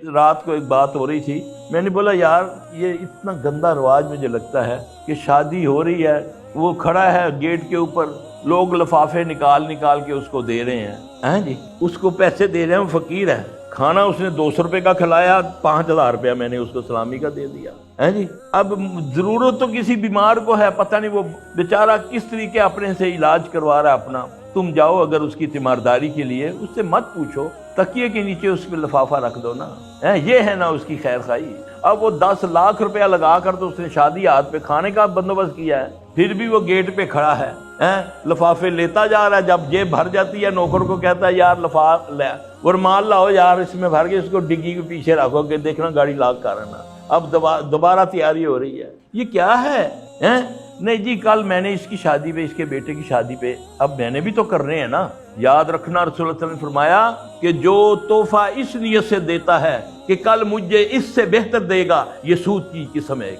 رات کو ایک بات ہو رہی تھی، میں نے بولا یار یہ اتنا گندا رواج مجھے لگتا ہے کہ شادی ہو رہی ہے، وہ کھڑا ہے گیٹ کے اوپر، لوگ لفافے نکال کے اس کو دے رہے ہیں جی، اس کو پیسے دے رہے ہیں، وہ فقیر ہے، کھانا اس نے 200 روپے کا کھلایا، 5000 روپیہ میں نے اس کو سلامی کا دے دیا جی۔ اب ضرورت تو کسی بیمار کو ہے، پتہ نہیں وہ بیچارہ کس طریقے اپنے سے علاج کروا رہا ہے اپنا، تم جاؤ اگر اس کی تیمارداری کے لیے، اس سے مت پوچھو، تکیے کے نیچے اس پہ لفافہ رکھ دو نا، یہ ہے نا اس کی خیر خواہی۔ اب وہ 10 لاکھ روپیہ لگا کر تو اس نے شادی ہاتھ پہ کھانے کا بندوبست کیا ہے، پھر بھی وہ گیٹ پہ کھڑا ہے، لفافے لیتا جا رہا ہے، جب جیب بھر جاتی ہے نوکر کو کہتا ہے یار لفاف لے اور مال لاؤ یار، اس میں بھر کے اس کو ڈگی کے پیچھے رکھو کہ دیکھنا گاڑی لاک کر رہنا، اب دوبارہ تیاری ہو رہی ہے۔ یہ کیا ہے؟ نہیں جی کل میں نے اس کی شادی پہ، اس کے بیٹے کی شادی پہ، اب میں نے بھی تو کرنے ہیں نا۔ یاد رکھنا رسول اللہ صلی اللہ علیہ وسلم نے فرمایا کہ جو تحفہ اس نیت سے دیتا ہے کہ کل مجھے اس سے بہتر دے گا، یہ سود کی قسم ہے۔